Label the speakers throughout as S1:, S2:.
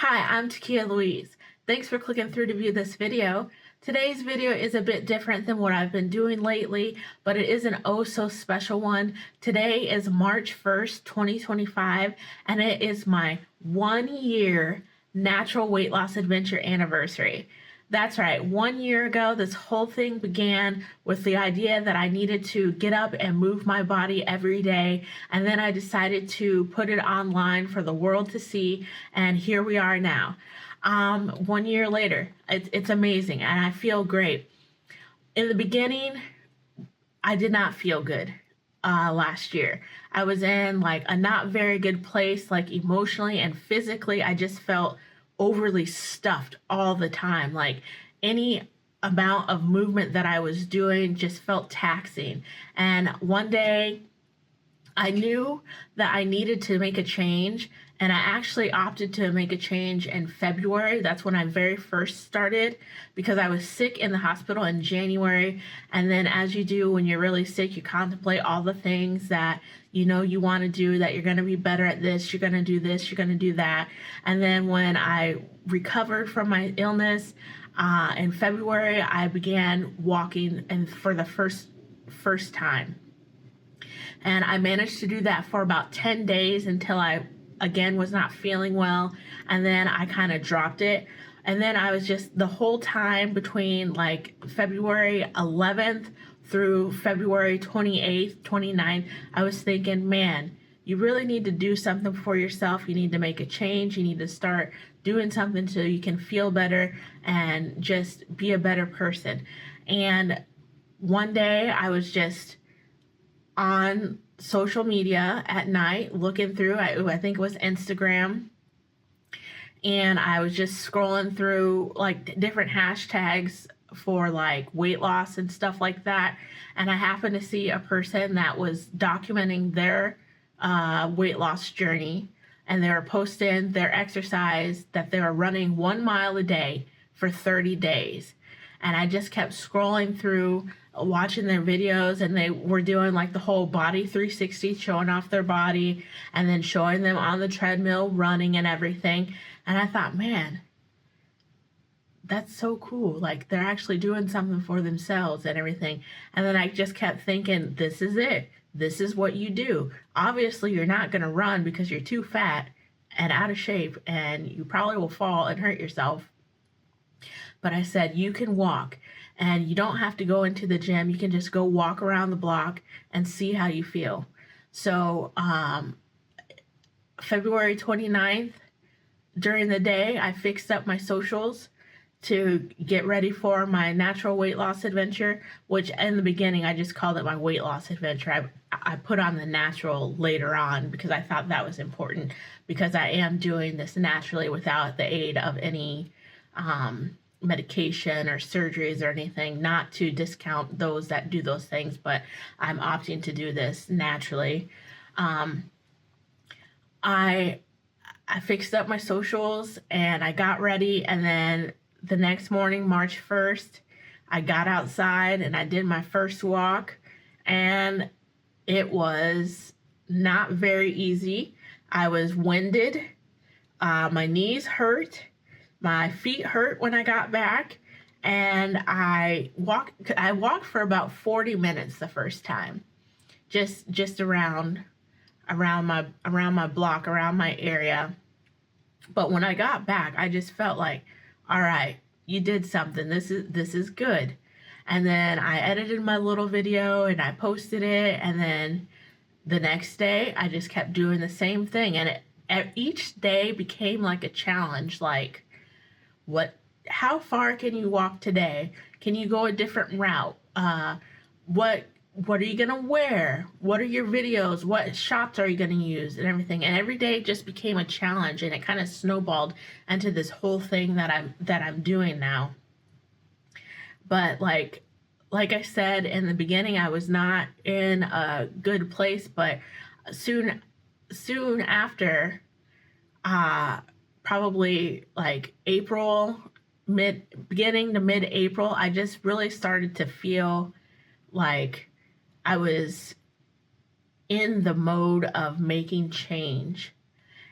S1: Hi, I'm TakiyahLouise. Thanks for clicking through to view this video. Today's video is a bit different than what I've been doing lately, but it is an oh so special one. Today is March 1st, 2025, and it is my 1-year natural weight loss adventure anniversary. That's right, 1 year ago, this whole thing began with the idea that I needed to get up and move my body every day. And then I decided to put it online for the world to see. And here we are now. 1 year later, it's amazing and I feel great. In the beginning, I did not feel good last year. I was in like a not very good place, like emotionally and physically. I just felt overly stuffed all the time. Like any amount of movement that I was doing just felt taxing. And one day I knew that I needed to make a change, and I actually opted to make a change in February. That's when I very first started, because I was sick in the hospital in January. And then, as you do when you're really sick, you contemplate all the things that you know you want to do, that you're going to be better at this, you're going to do this, you're going to do that. And then when I recovered from my illness in February, I began walking, and for the first time. And I managed to do that for about 10 days until I, again, was not feeling well. And then I kind of dropped it. And then I was just, the whole time between like February 11th through February 28th, 29th, I was thinking, man, you really need to do something for yourself. You need to make a change. You need to start doing something so you can feel better and just be a better person. And one day I was just on social media at night looking through, I think it was Instagram, and I was just scrolling through like different hashtags for like weight loss and stuff like that, and I happened to see a person that was documenting their weight loss journey, and they were posting their exercise that they were running 1 mile a day for 30 days. And I just kept scrolling through, watching their videos, and they were doing like the whole body 360, showing off their body and then showing them on the treadmill running and everything. And I thought, man, that's so cool. Like, they're actually doing something for themselves and everything. And then I just kept thinking, this is it. This is what you do. Obviously, you're not going to run because you're too fat and out of shape, and you probably will fall and hurt yourself. But I said, you can walk, and you don't have to go into the gym. You can just go walk around the block and see how you feel. So February 29th, during the day, I fixed up my socials to get ready for my natural weight loss adventure, which in the beginning, I just called it my weight loss adventure. I put on the natural later on because I thought that was important, because I am doing this naturally without the aid of any medication or surgeries or anything. Not to discount those that do those things, but I'm opting to do this naturally. I fixed up my socials and I got ready, and then the next morning, March 1st, I got outside and I did my first walk, and it was not very easy. I was winded. My knees hurt. My feet hurt when I got back, and I walked for about 40 minutes the first time, just around my block, around my area. But when I got back, I just felt like, all right, you did something. This is good. And then I edited my little video and I posted it, and then the next day I just kept doing the same thing, and each day became like a challenge. Like, how far can you walk today? Can you go a different route? What are you gonna wear? What are your videos? What shots are you gonna use and everything? And every day just became a challenge, and it kind of snowballed into this whole thing that I'm doing now. But like I said in the beginning, I was not in a good place, but soon after, probably like April, beginning to mid-April, I just really started to feel like I was in the mode of making change.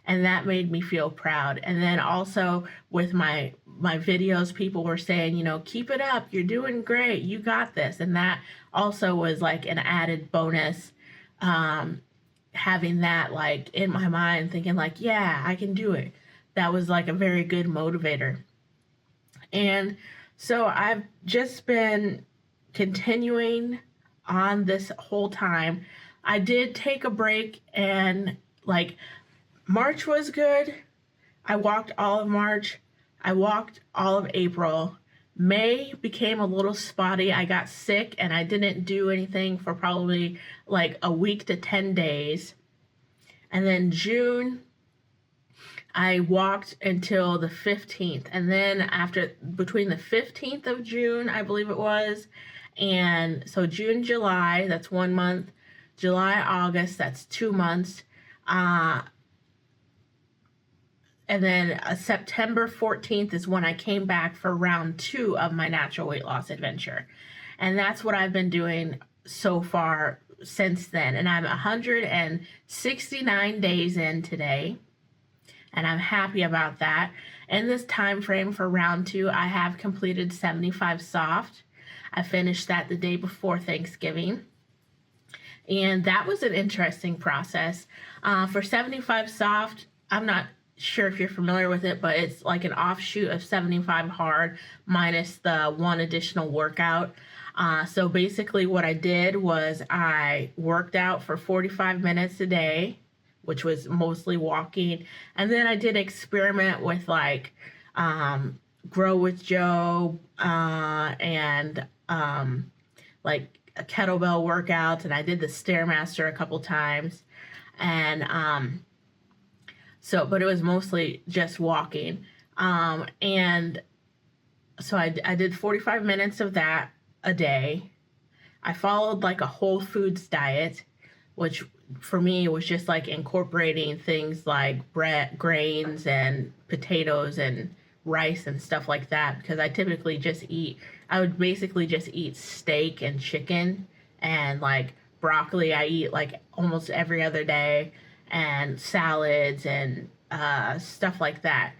S1: and that made me feel proud. And then also with my videos, people were saying, you know, keep it up, you're doing great, you got this. And that also was like an added bonus, having that like in my mind, thinking like, yeah, I can do it. That was like a very good motivator. And so I've just been continuing on this whole time. I did take a break, and like March was good. I walked all of March. I walked all of April. May became a little spotty. I got sick and I didn't do anything for probably like a week to 10 days. And then June, I walked until the 15th. And then after, between the 15th of June, I believe it was, and so June, July, that's 1 month. July, August, that's 2 months. And then September 14th is when I came back for round 2 of my natural weight loss adventure. And that's what I've been doing so far since then. And I'm 169 days in today, and I'm happy about that. In this time frame for round 2, I have completed 75 soft. I finished that the day before Thanksgiving. And that was an interesting process. For 75 soft, I'm not sure if you're familiar with it, but it's like an offshoot of 75 hard minus the 1 additional workout. So basically what I did was I worked out for 45 minutes a day, which was mostly walking. And then I did experiment with like Grow with Joe and like a kettlebell workouts, and I did the Stairmaster a couple times. And so, but it was mostly just walking. And so I did 45 minutes of that a day. I followed like a whole foods diet, which for me was just like incorporating things like bread, grains, and potatoes and rice and stuff like that, because I typically just eat, I would basically just eat steak and chicken, and like broccoli I eat like almost every other day, and salads and stuff like that.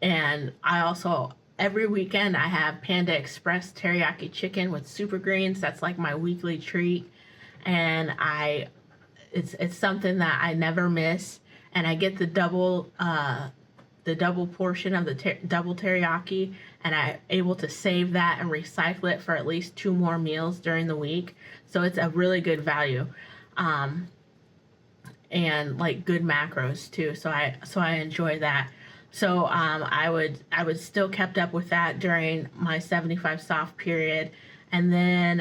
S1: And I also, every weekend I have Panda Express teriyaki chicken with super greens. That's like my weekly treat. And it's something that I never miss. And I get the double portion of the double teriyaki, and I'm able to save that and recycle it for at least 2 more meals during the week. So it's a really good value. And like good macros too. So I enjoy that. So I would still kept up with that during my 75 soft period. And then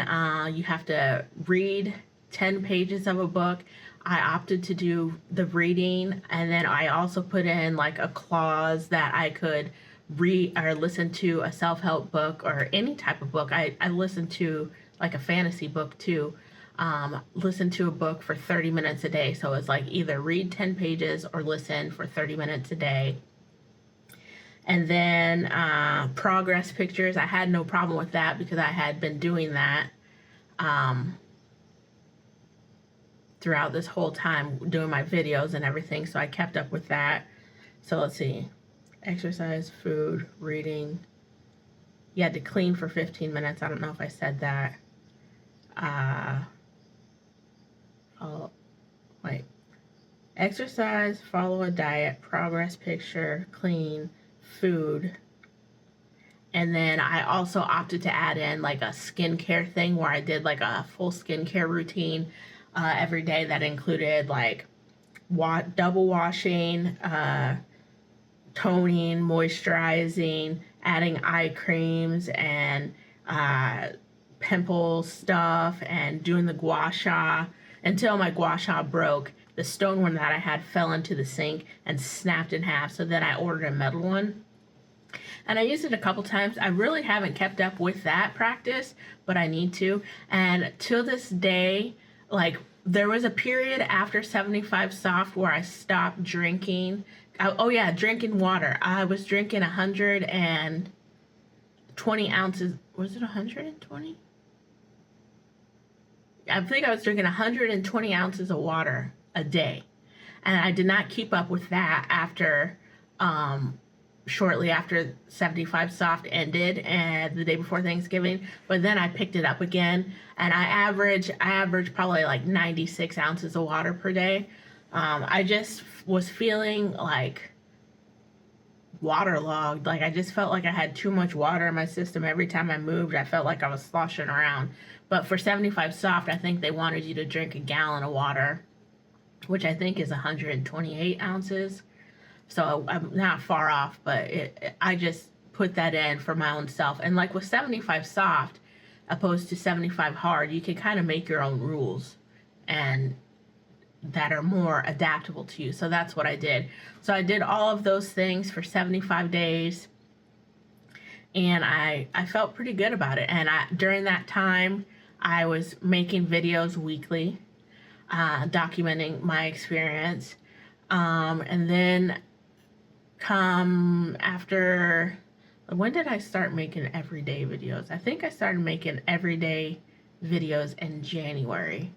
S1: you have to read 10 pages of a book. I opted to do the reading, and then I also put in like a clause that I could read or listen to a self-help book or any type of book. I listened to like a fantasy book too. Listen to a book for 30 minutes a day. So it's like either read 10 pages or listen for 30 minutes a day. And then progress pictures, I had no problem with that because I had been doing that throughout this whole time, doing my videos and everything. So I kept up with that. So let's see, exercise, food, reading. You had to clean for 15 minutes. I don't know if I said that. Wait. Exercise, follow a diet, progress picture, clean, food. And then I also opted to add in like a skincare thing where I did like a full skincare routine every day that included like double washing, toning, moisturizing, adding eye creams and pimple stuff, and doing the gua sha until my gua sha broke. The stone one that I had fell into the sink and snapped in half, so then I ordered a metal one. And I used it a couple times. I really haven't kept up with that practice, but I need to. And till this day, like there was a period after 75 soft where I stopped drinking. Oh yeah, drinking water. I was drinking 120 ounces. Was it 120? I think I was drinking 120 ounces of water a day. And I did not keep up with that after shortly after 75 soft ended and the day before Thanksgiving, but then I picked it up again, and I average probably like 96 ounces of water per day. I just was feeling like waterlogged. Like I just felt like I had too much water in my system. Every time I moved, I felt like I was sloshing around. But for 75 soft, I think they wanted you to drink a gallon of water, which I think is 128 ounces. So I'm not far off, but I just put that in for my own self. And like with 75 soft, opposed to 75 hard, you can kind of make your own rules and that are more adaptable to you. So that's what I did. So I did all of those things for 75 days, and I felt pretty good about it. And during that time, I was making videos weekly, documenting my experience. And then come after, when did I start making everyday videos? I think I started making everyday videos in January.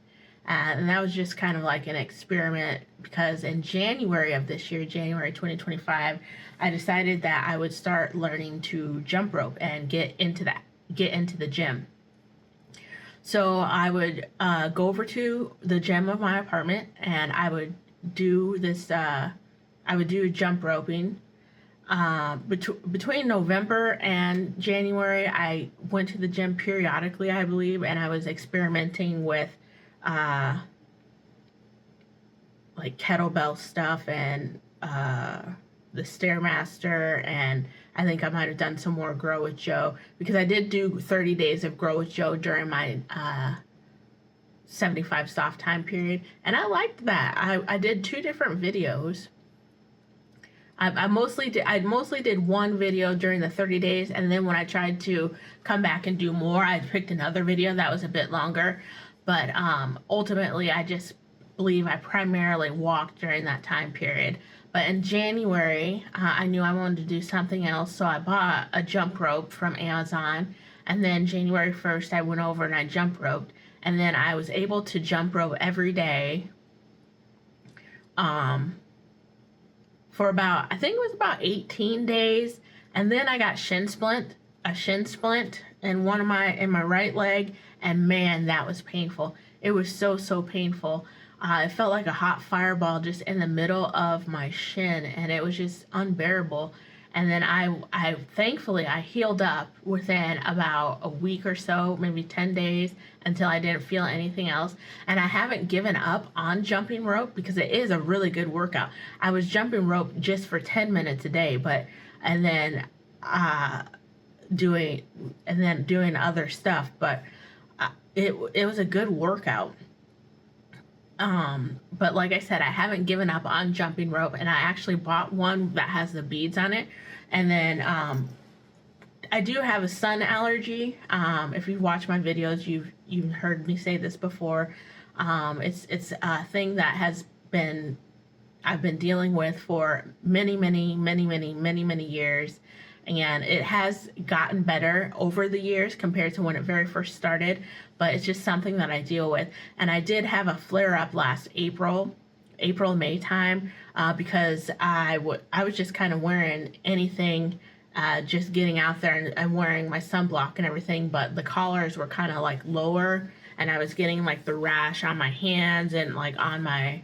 S1: And that was just kind of like an experiment, because in January of this year, January 2025, I decided that I would start learning to jump rope and get into the gym. So I would go over to the gym of my apartment, and I would do this, I would do jump roping. Between November and January, I went to the gym periodically, I believe, and I was experimenting with like kettlebell stuff and the Stairmaster, and I think I might have done some more Grow with Joe, because I did do 30 days of Grow with Joe during my 75 soft time period, and I liked that. I did 2 different videos. I mostly did one video during the 30 days, and then when I tried to come back and do more, I picked another video that was a bit longer. But ultimately, I just believe I primarily walked during that time period. But in January, I knew I wanted to do something else, so I bought a jump rope from Amazon. And then January 1st, I went over and I jump roped. And then I was able to jump rope every day for about, I think it was about 18 days. And then I got a shin splint in my right leg, and man, that was painful. It was so painful. It felt like a hot fireball just in the middle of my shin, and it was just unbearable. And then I thankfully I healed up within about a week or so, maybe 10 days, until I didn't feel anything else. And I haven't given up on jumping rope, because it is a really good workout. I was jumping rope just for 10 minutes a day, and then doing other stuff, but it was a good workout. But like I said, I haven't given up on jumping rope, and I actually bought one that has the beads on it. And then I do have a sun allergy. If you've watched my videos, you've heard me say this before. It's a thing that I've been dealing with for many years. And it has gotten better over the years compared to when it very first started, but it's just something that I deal with. And I did have a flare-up last May time, because I was just kind of wearing anything, just getting out there and wearing my sunblock and everything, but the collars were kind of like lower, and I was getting like the rash on my hands and like on my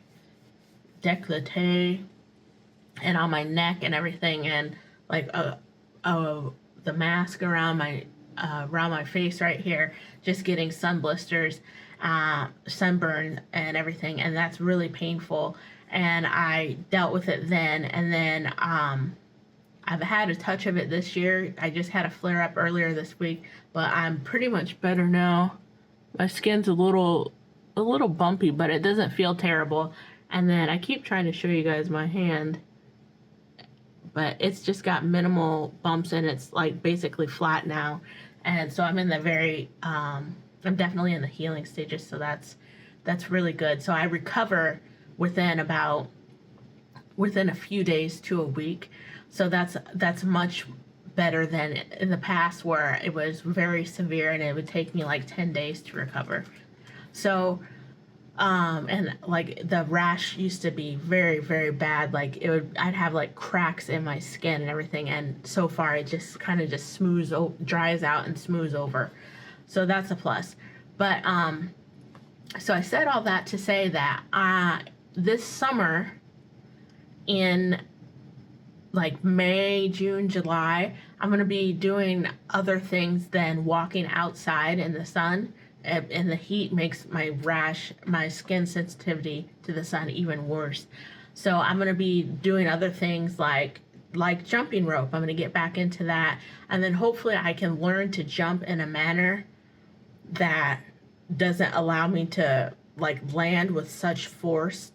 S1: décolleté and on my neck and everything, and like the mask around my face right here, just getting sun blisters, sunburn and everything, and that's really painful. And I dealt with it then, and then I've had a touch of it this year. I just had a flare up earlier this week, but I'm pretty much better now. My skin's a little bumpy, but it doesn't feel terrible. And then I keep trying to show you guys my hand, but it's just got minimal bumps, and it's like basically flat now. And so I'm in the I'm definitely in the healing stages, so that's really good. So I recover within a few days to a week. So that's much better than in the past, where it was very severe and it would take me like 10 days to recover. So And like the rash used to be very, very bad. Like I'd have like cracks in my skin and everything. And so far it just kind of just dries out and smooths over. So that's a plus. But, so I said all that to say that, this summer in like May, June, July, I'm going to be doing other things than walking outside in the sun. And the heat makes my skin sensitivity to the sun even worse. So I'm going to be doing other things like jumping rope. I'm going to get back into that. And then hopefully I can learn to jump in a manner that doesn't allow me to like land with such force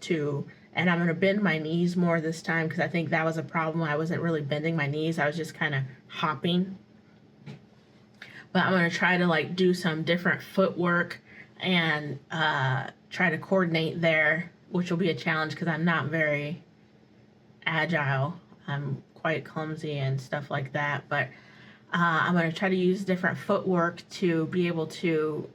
S1: and I'm going to bend my knees more this time, because I think that was a problem. I wasn't really bending my knees. I was just kind of hopping. But I'm going to try to like do some different footwork and try to coordinate there, which will be a challenge because I'm not very agile. I'm quite clumsy and stuff like that. But I'm going to try to use different footwork to be able to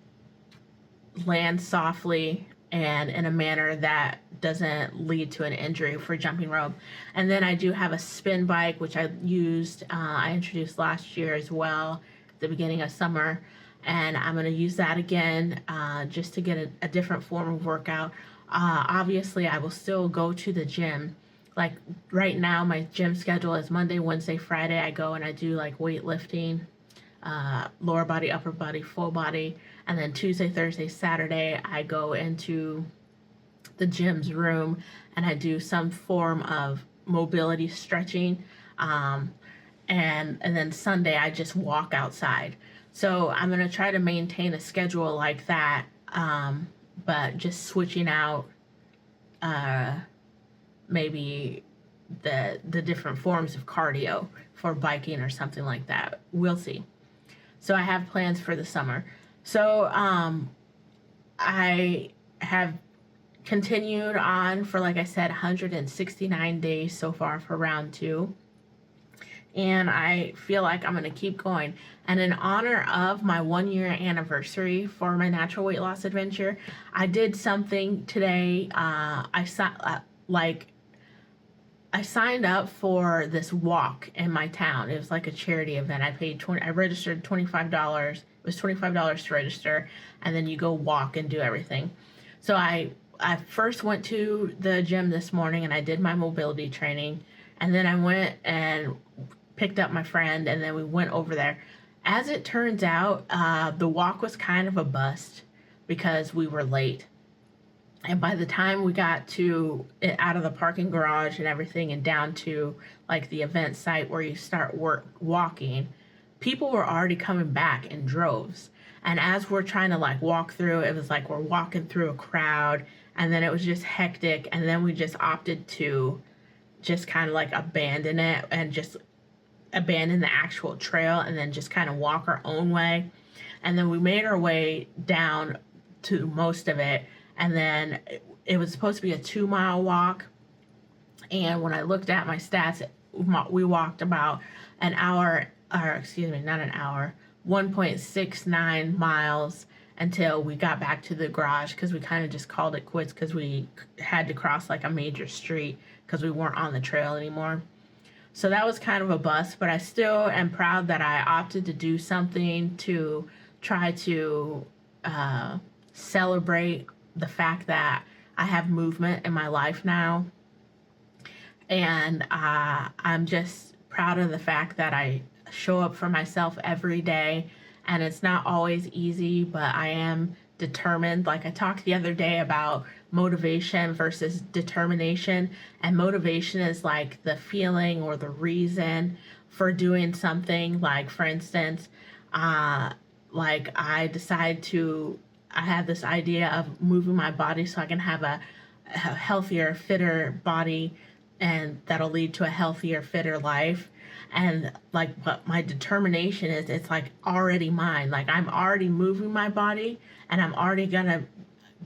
S1: land softly and in a manner that doesn't lead to an injury for jumping rope. And then I do have a spin bike, which I introduced last year as well, at the beginning of summer. And I'm going to use that again just to get a different form of workout. Obviously, I will still go to the gym. Like right now, my gym schedule is Monday, Wednesday, Friday. I go and I do like weightlifting, lower body, upper body, full body. And then Tuesday, Thursday, Saturday, I go into the gym's room and I do some form of mobility stretching. And then Sunday, I just walk outside. So I'm going to try to maintain a schedule like that, but just switching out maybe the different forms of cardio for biking or something like that. We'll see. So I have plans for the summer. So I have continued on for, like I said, 169 days so far for round 2. And I feel like I'm going to keep going. And in honor of my 1-year anniversary for my natural weight loss adventure, I did something today. I signed up for this walk in my town. It was like a charity event. I registered $25. It was $25 to register, and then you go walk and do everything. So I first went to the gym this morning and I did my mobility training, and then I went and picked up my friend, and then we went over there. As it turns out, the walk was kind of a bust because we were late. And by the time we got out of the parking garage and everything and down to like the event site where you start walking, people were already coming back in droves. And as we're trying to like walk through, it was like we're walking through a crowd, and then it was just hectic. And then we just opted to just kind of like abandon it and just abandon the actual trail and then just kind of walk our own way. And then we made our way down to most of it. And then it was supposed to be a 2-mile walk. And when I looked at my stats, we walked about an hour, or excuse me, not an hour, 1.69 miles until we got back to the garage, because we kind of just called it quits because we had to cross like a major street because we weren't on the trail anymore. So that was kind of a bust, but I still am proud that I opted to do something to try to celebrate the fact that I have movement in my life now. And I'm just proud of the fact that I show up for myself every day. And it's not always easy, but I am determined. Like I talked the other day about motivation versus determination. And motivation is like the feeling or the reason for doing something. Like for instance, like I have this idea of moving my body so I can have a healthier, fitter body, and that'll lead to a healthier, fitter life. And like what my determination is, it's like already mine. Like I'm already moving my body, and I'm already gonna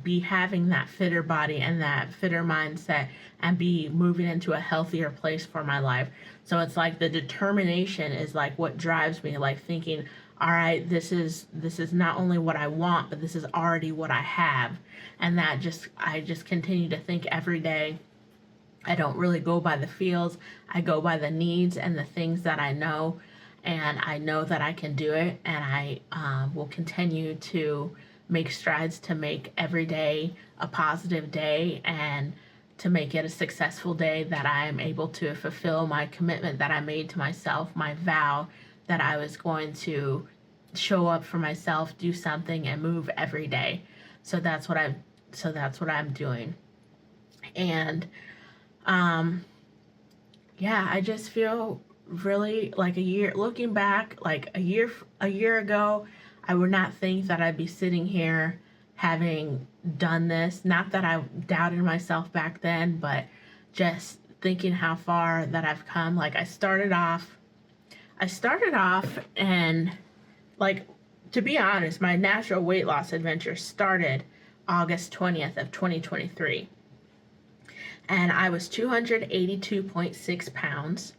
S1: be having that fitter body and that fitter mindset and be moving into a healthier place for my life. So it's like the determination is like what drives me, like thinking, all right, this is not only what I want, but this is already what I have. And I just continue to think every day. I don't really go by the feels. I go by the needs and the things that I know, and I know that I can do it, and I will continue to make strides to make every day a positive day, and to make it a successful day, that I am able to fulfill my commitment that I made to myself, my vow that I was going to show up for myself, do something, and move every day. So that's what I'm doing. And yeah, I just feel really like looking back, like a year ago, I would not think that I'd be sitting here having done this. Not that I doubted myself back then, but just thinking how far that I've come. Like I started off and, like, to be honest, my natural weight loss adventure started August 20th of 2023. And I was 282.6 pounds.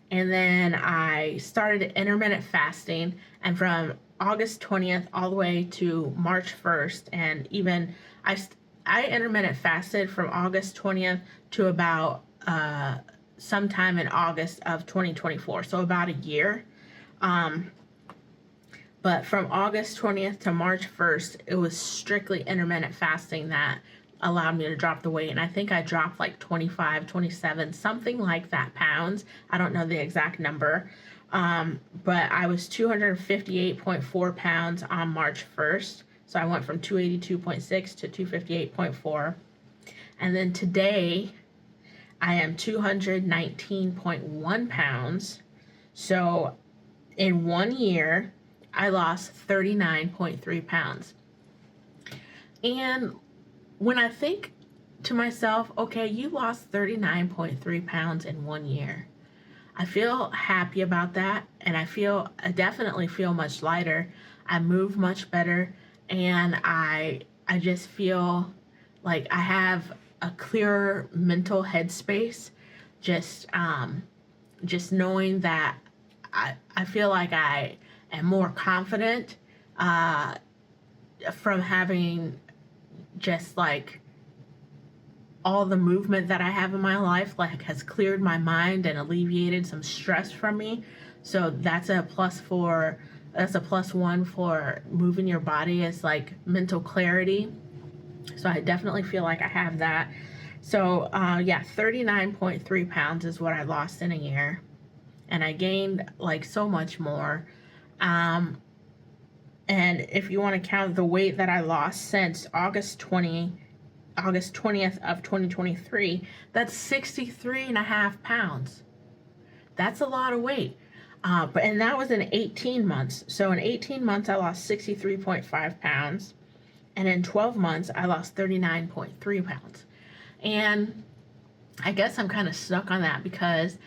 S1: And then I started intermittent fasting, and from August 20th all the way to March 1st, and even I intermittent fasted from August 20th to about sometime in August of 2024, so about a year. But from August 20th to March 1st, it was strictly intermittent fasting that allowed me to drop the weight. And I think I dropped like 25, 27, something like that pounds. I don't know the exact number. But I was 258.4 pounds on March 1st. So I went from 282.6 to 258.4. And then today I am 219.1 pounds. So in 1 year, I lost 39.3 pounds. And when I think to myself, okay, you lost 39.3 pounds in 1 year, I feel happy about that, and I definitely feel much lighter. I move much better, and I just feel like I have a clearer mental headspace. Just knowing that I feel like I am more confident from having just like all the movement that I have in my life, like, has cleared my mind and alleviated some stress from me. So that's a plus one for moving your body, is like mental clarity. So I definitely feel like I have that. So yeah, 39.3 pounds is what I lost in a year, and I gained like so much more. And if you want to count the weight that I lost since August 20th of 2023, that's 63.5 pounds. That's a lot of weight. And that was in 18 months. So in 18 months, I lost 63.5 pounds. And in 12 months, I lost 39.3 pounds. And I guess I'm kind of stuck on that because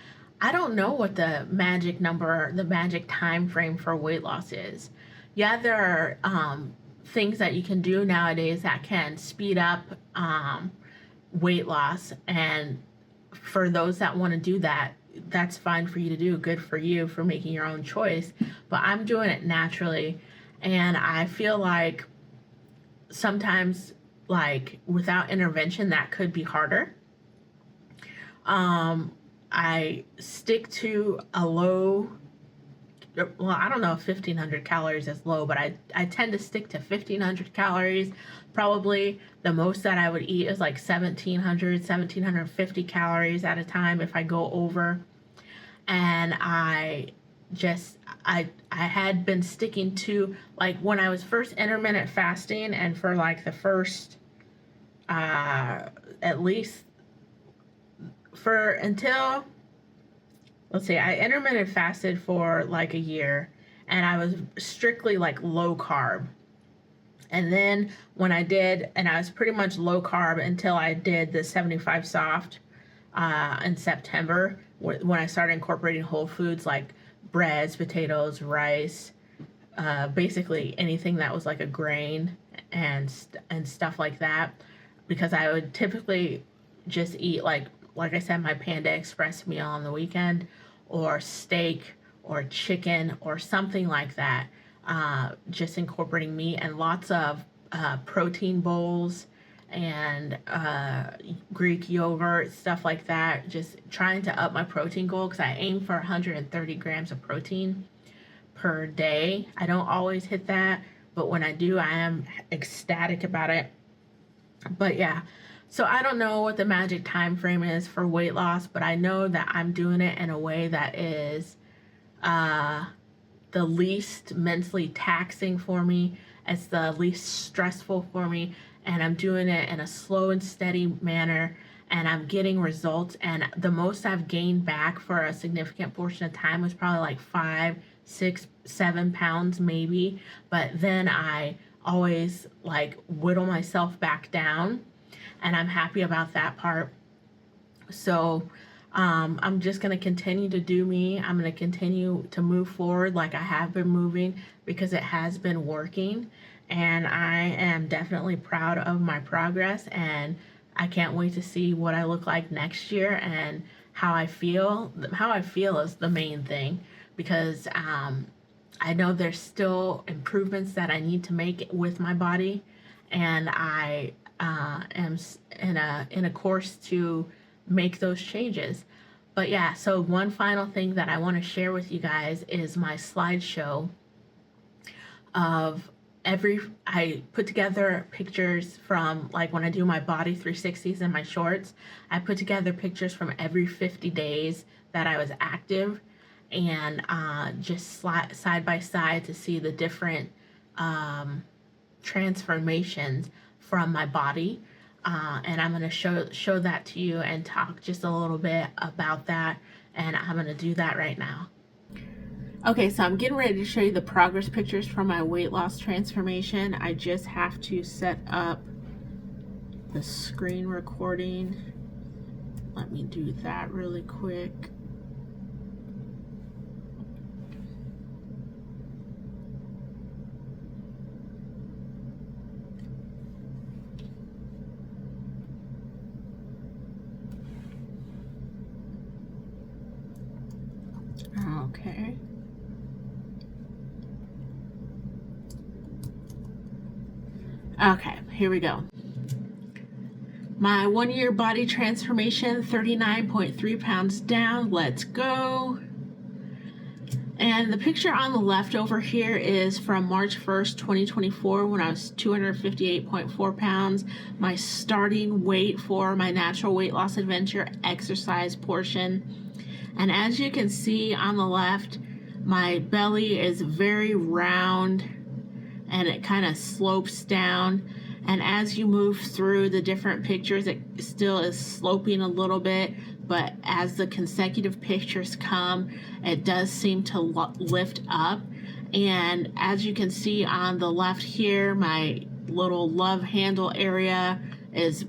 S1: I don't know what the magic number, the magic time frame for weight loss is. Yeah, there are things that you can do nowadays that can speed up weight loss, and for those that want to do that, that's fine for you to do. Good for you for making your own choice. But I'm doing it naturally, and I feel like sometimes, like, without intervention, that could be harder. I stick to a low, well, I don't know if 1,500 calories is low, but I tend to stick to 1,500 calories. Probably the most that I would eat is like 1,750 calories at a time if I go over. And I had been sticking to, like, when I was first intermittent fasting, and for like the first at least until, let's see, I intermittent fasted for like a year, and I was strictly like low carb. And then when I did, and I was pretty much low carb until I did the 75 soft in September, when I started incorporating whole foods like breads, potatoes, rice, basically anything that was like a grain and stuff like that, because I would typically just eat like I said, my Panda Express meal on the weekend, or steak, or chicken or something like that. Just incorporating meat and lots of protein bowls and Greek yogurt, stuff like that. Just trying to up my protein goal because I aim for 130 grams of protein per day. I don't always hit that, but when I do, I am ecstatic about it. But yeah, so I don't know what the magic time frame is for weight loss, but I know that I'm doing it in a way that is the least mentally taxing for me. It's the least stressful for me, and I'm doing it in a slow and steady manner, and I'm getting results. And the most I've gained back for a significant portion of time was probably like 5, 6, 7 pounds maybe, but then I always like whittle myself back down, and I'm happy about that part. So I'm just going to continue to do me. I'm going to continue to move forward like I have been moving because it has been working, and I am definitely proud of my progress, and I can't wait to see what I look like next year and how I feel. How I feel is the main thing, because I know there's still improvements that I need to make with my body, and I am in a course to make those changes. But yeah, so one final thing that I want to share with you guys is my slideshow of I put together pictures from, like, when I do my body 360s and my shorts, I put together pictures from every 50 days that I was active, and just side by side to see the different transformations from my body. And I'm going to show that to you and talk just a little bit about that, and I'm going to do that right now. Okay, so I'm getting ready to show you the progress pictures from my weight loss transformation. I just have to set up the screen recording. Let me do that really quick. Okay. Okay, here we go. My 1 year body transformation, 39.3 pounds down. Let's go. And the picture on the left over here is from March 1st, 2024, when I was 258.4 pounds. My starting weight for my natural weight loss adventure exercise portion. And as you can see on the left, my belly is very round and it kind of slopes down. And as you move through the different pictures, it still is sloping a little bit, but as the consecutive pictures come, it does seem to lift up. And as you can see on the left here, my little love handle area is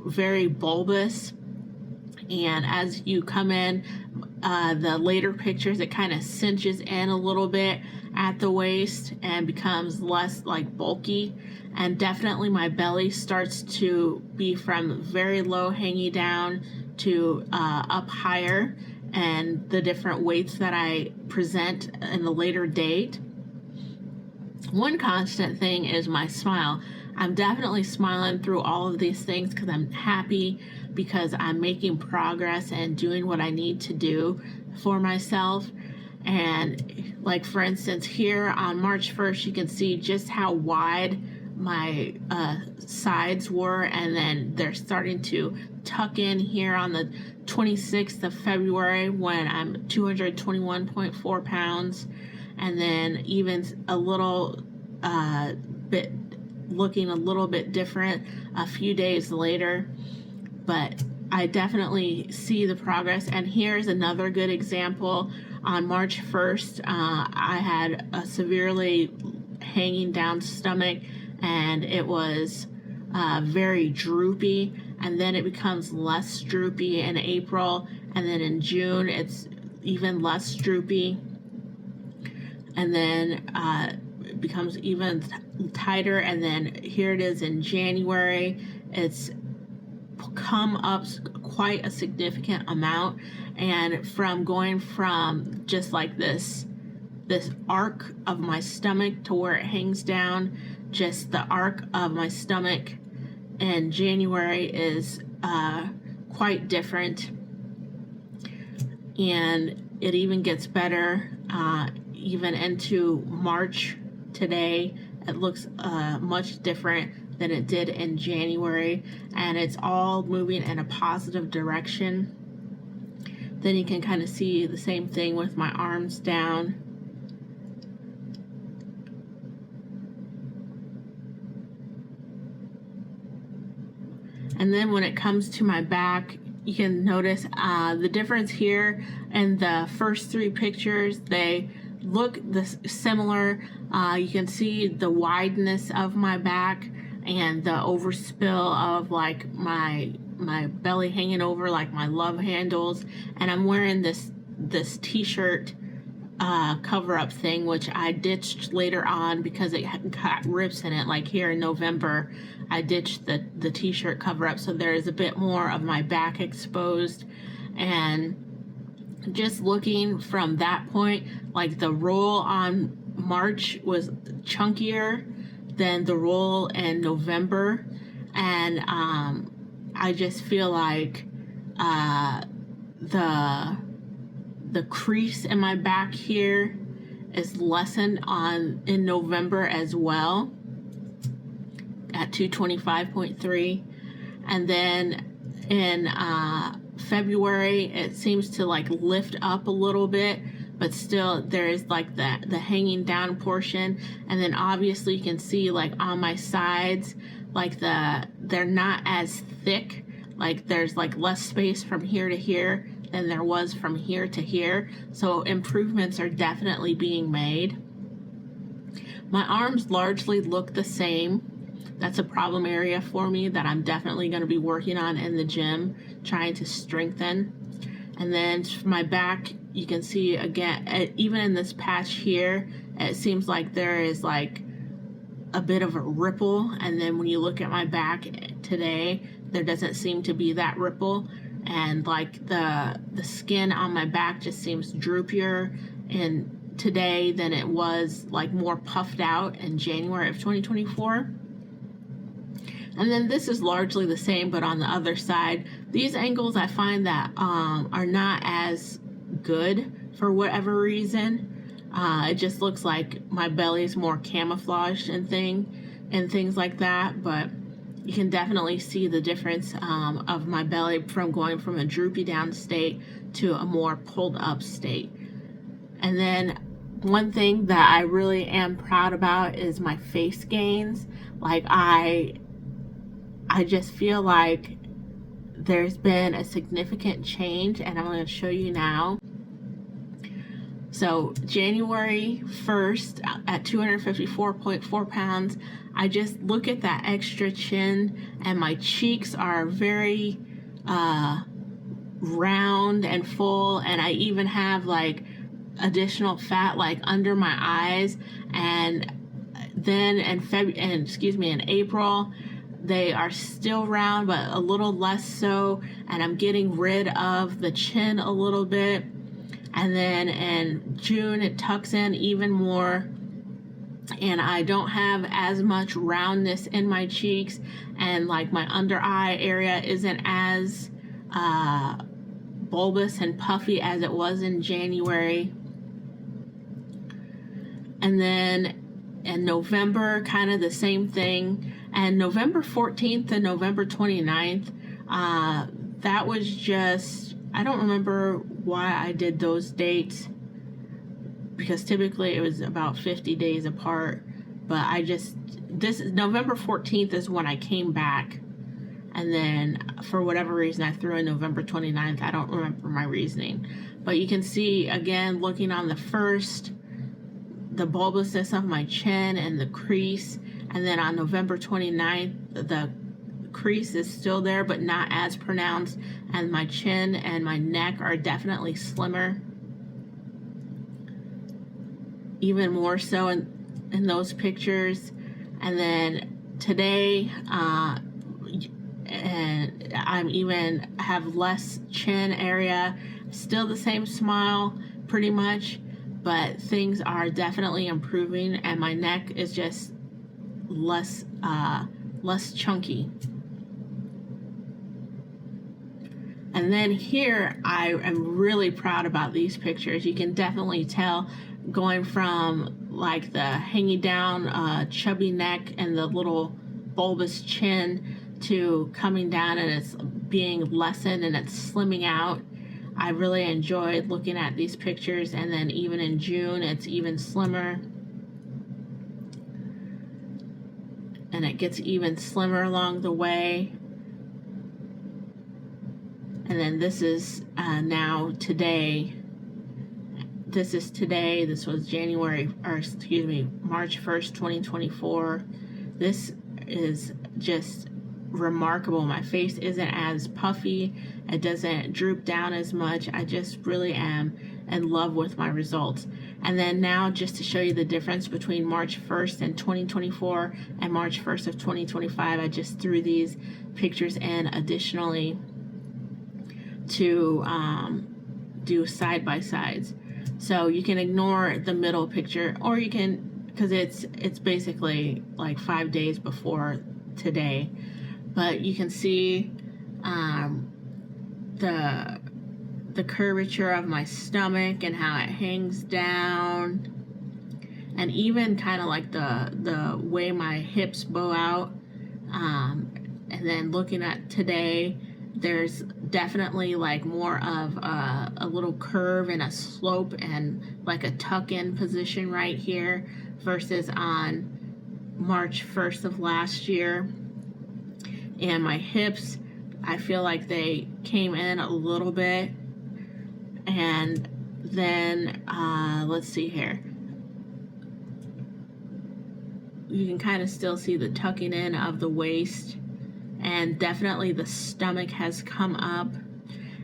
S1: very bulbous. And as you come in, the later pictures, it kind of cinches in a little bit at the waist and becomes less like bulky. And definitely my belly starts to be from very low hanging down to up higher, and the different weights that I present in the later date. One constant thing is my smile. I'm definitely smiling through all of these things because I'm happy, because I'm making progress and doing what I need to do for myself. And like, for instance, here on March 1st, you can see just how wide my sides were, and then they're starting to tuck in here on the 26th of February when I'm 221.4 pounds, and then even a little bit looking a little bit different a few days later. But I definitely see the progress. And here's another good example. On March 1st, I had a severely hanging down stomach, and it was very droopy, and then it becomes less droopy in April, and then in June it's even less droopy, and then it becomes even tighter, and then here it is in January. It's come up quite a significant amount, and from going from just like this arc of my stomach to where it hangs down, just the arc of my stomach in January is quite different, and it even gets better even into March. Today it looks much different than it did in January, and it's all moving in a positive direction. Then you can kind of see the same thing with my arms down. And then when it comes to my back, you can notice the difference here in the first three pictures. They look similar. You can see the wideness of my back and the overspill of like my belly hanging over like my love handles. And I'm wearing this t-shirt cover-up thing, which I ditched later on because it got rips in it. Like here in November, I ditched the t-shirt cover-up, so there is a bit more of my back exposed. And just looking from that point, like the roll on March was chunkier than the roll in November, and I just feel like the crease in my back here is lessened in November as well at 225.3, and then in February it seems to like lift up a little bit, but still there is like the hanging down portion. And then obviously you can see like on my sides, like they're not as thick, like there's like less space from here to here than there was from here to here. So improvements are definitely being made. My arms largely look the same. That's a problem area for me that I'm definitely going to be working on in the gym, trying to strengthen. And then my back, you can see again, even in this patch here, it seems like there is like a bit of a ripple. And then when you look at my back today, there doesn't seem to be that ripple. And like the skin on my back just seems droopier in today than it was like more puffed out in January of 2024. And then this is largely the same, but on the other side. These angles I find that are not as good for whatever reason. It just looks like my belly is more camouflaged and things like that. But you can definitely see the difference of my belly from going from a droopy down state to a more pulled up state. And then one thing that I really am proud about is my face gains. Like I just feel like there's been a significant change, and I'm going to show you now. So January 1st at 254.4 pounds, I just look at that extra chin, and my cheeks are very round and full, and I even have like additional fat like under my eyes. And then in April, they are still round, but a little less so, and I'm getting rid of the chin a little bit. And then in June, it tucks in even more, and I don't have as much roundness in my cheeks, and like my under eye area isn't as bulbous and puffy as it was in January. And then in November, kind of the same thing. And November 14th and November 29th, that was just, I don't remember why I did those dates, because typically it was about 50 days apart. But November 14th is when I came back. And then for whatever reason, I threw in November 29th. I don't remember my reasoning. But you can see, again, looking on the first, the bulbousness of my chin and the crease. And then on November 29th, the crease is still there, but not as pronounced. And my chin and my neck are definitely slimmer. Even more so in those pictures. And then today, and I'm even have less chin area, still the same smile pretty much, but things are definitely improving, and my neck is just less chunky. And then here, I am really proud about these pictures. You can definitely tell, going from like the hanging down chubby neck and the little bulbous chin to coming down and it's being lessened and it's slimming out. I really enjoyed looking at these pictures, and then even in June it's even slimmer, and it gets even slimmer along the way. And then this is now today. This is today. This was March 1st, 2024. This is just remarkable. My face isn't as puffy. It doesn't droop down as much. I just really am in love with my results. And then now, just to show you the difference between March 1st and 2024 and March 1st of 2025, I just threw these pictures in additionally to do side by sides. So you can ignore the middle picture, or you can, because it's basically like 5 days before today, but you can see the curvature of my stomach and how it hangs down, and even kind of like the way my hips bow out. And then looking at today, there's definitely like more of a little curve and a slope and like a tuck-in position right here versus on March 1st of last year. And my hips, I feel like they came in a little bit. And then let's see here, you can kind of still see the tucking in of the waist, and definitely the stomach has come up.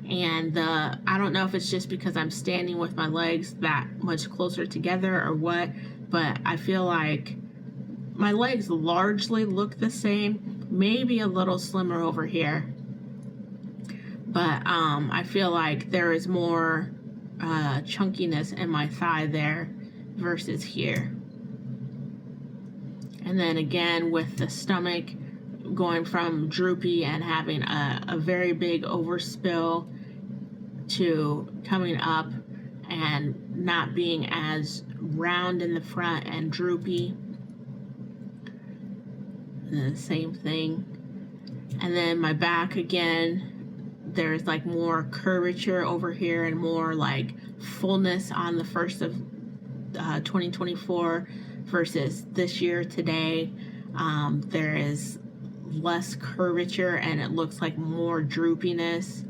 S1: And I don't know if it's just because I'm standing with my legs that much closer together or what, but I feel like my legs largely look the same, maybe a little slimmer over here, but I feel like there is more chunkiness in my thigh there versus here. And then again with the stomach, going from droopy and having a very big overspill to coming up and not being as round in the front and droopy. And the same thing. And then my back again, there's like more curvature over here and more like fullness on the 1st of 2024 versus this year today. There is less curvature and it looks like more droopiness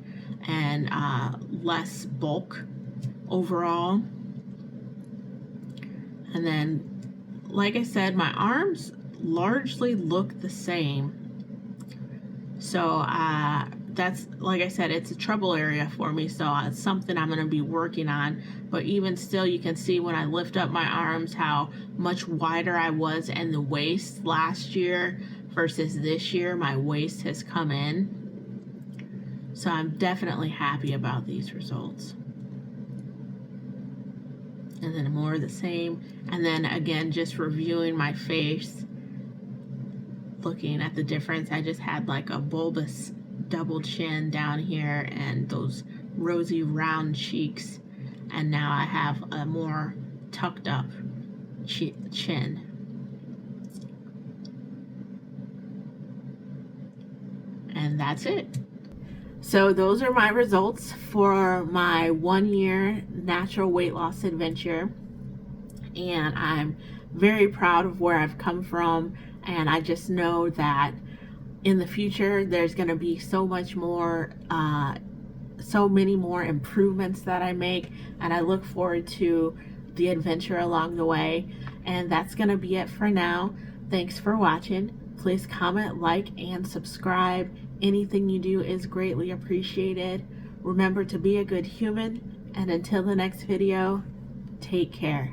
S1: and less bulk overall. And then, like I said, my arms largely look the same. So that's, like I said, it's a trouble area for me, so it's something I'm going to be working on. But even still, you can see when I lift up my arms how much wider I was in the waist last year versus this year. My waist has come in. So I'm definitely happy about these results. And then more of the same. And then again, just reviewing my face, looking at the difference. I just had like a bulbous double chin down here and those rosy round cheeks, and now I have a more tucked up chin. And that's it. So those are my results for my 1 year natural weight loss adventure, and I'm very proud of where I've come from, and I just know that in the future there's going to be so much more, so many more improvements that I make, and I look forward to the adventure along the way. And that's going to be it for now. Thanks for watching. Please comment, like, and subscribe. Anything you do is greatly appreciated. Remember to be a good human, and until the next video, take care.